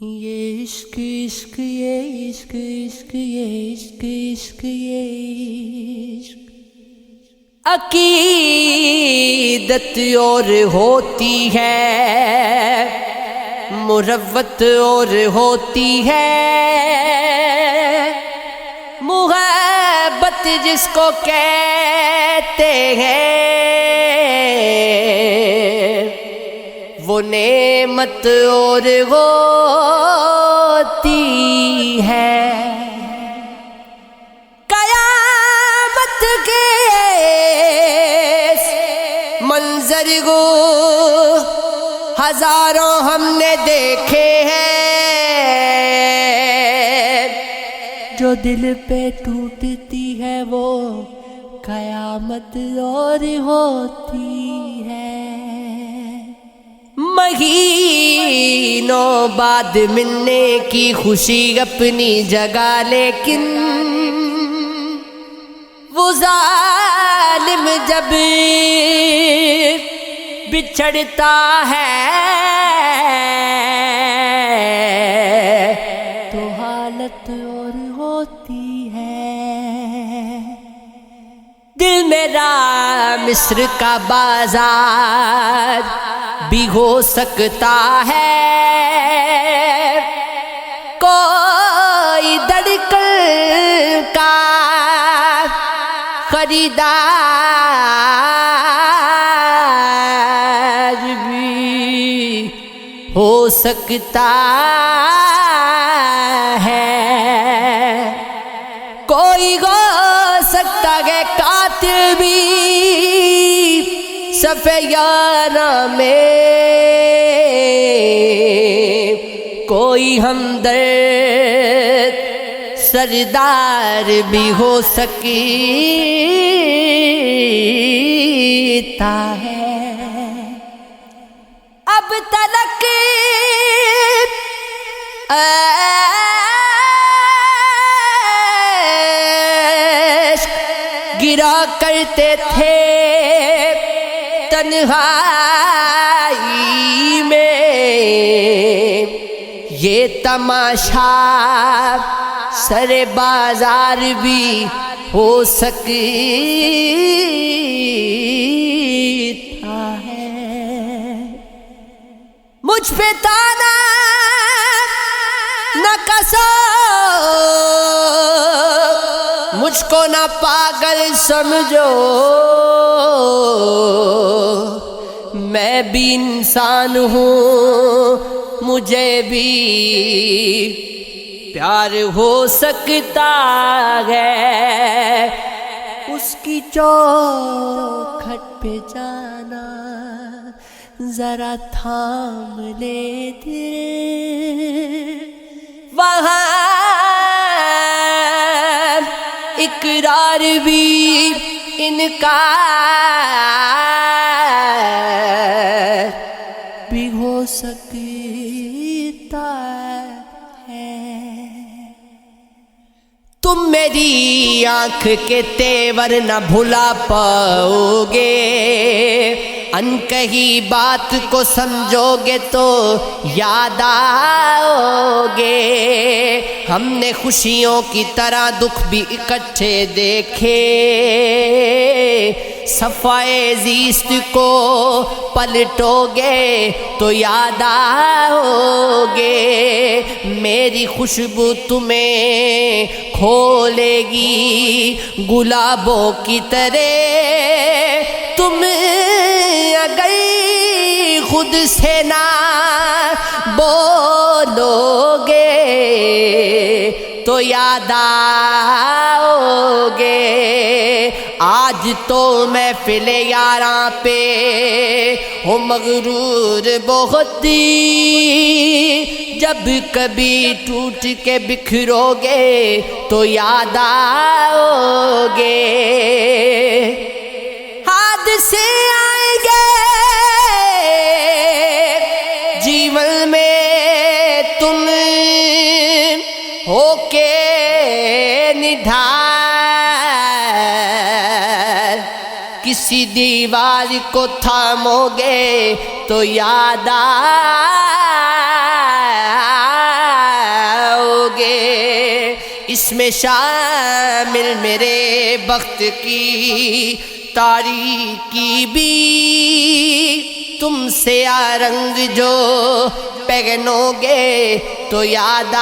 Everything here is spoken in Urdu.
یہ عشق عشق یہ عشق عشق یہ عشق عشق یہ عشق عقیدت اور ہوتی ہے، مروت اور ہوتی ہے، محبت جس کو کہتے ہیں وہ نعمت اور ہوتی ہے۔ قیامت کے منظر کو ہزاروں ہم نے دیکھے ہیں، جو دل پہ ٹوٹتی ہے وہ قیامت اور ہوتی ہے۔ مہینوں بعد ملنے کی خوشی اپنی جگہ، لیکن وہ ظالم جب بچھڑتا ہے تو حالت اور ہوتی ہے۔ دل میرا مصر کا بازار بھی ہو سکتا ہے، کوئی دھڑکن کا خریدار بھی ہو سکتا ہے، کوئی ہو سکتا ہے قاتل بھی صفِ یارہ میں، کوئی ہمدرد سردار بھی ہو سکتا ہے۔ اب تلک عشق گرا کرتے تھے تنہائی میں، یہ تماشا سر بازار بھی ہو سکتا ہے۔ مجھ پہ تانا نہ کسو، مجھ کو نہ پاگل سمجھو، میں بھی انسان ہوں، مجھے بھی پیار ہو سکتا ہے۔ اس کی چوکھٹ پہ جانا ذرا تھام لے دل، وہاں اقرار بھی انکار بھی ہو سکتا ہے۔ تم میری آنکھ کے تیور نہ بھلا پاؤ گے، انکہی بات کو سمجھو گے تو یاد آؤ گے۔ ہم نے خوشیوں کی طرح دکھ بھی اکٹھے دیکھے، صفائے زیست کو پلٹو گے تو یاد آؤ گے۔ میری خوشبو تمہیں کھولے گی گلابوں کی طرح، تم اگر خود سے نہ بولو گے تو یاد آؤ گے۔ آج تو محفل یاراں پہ ہو مغرور بہت، جب کبھی ٹوٹ کے بکھرو گے تو یاد آؤ گے۔ حادثے آئیں گے جیون میں، تم ہو کے نڈھال، کسی دیوار کو تھامو گے تو یاد اس میں شامل میرے بخت کی تاریکی بھی، تم سے رنگ جو پہنو گے تو یاد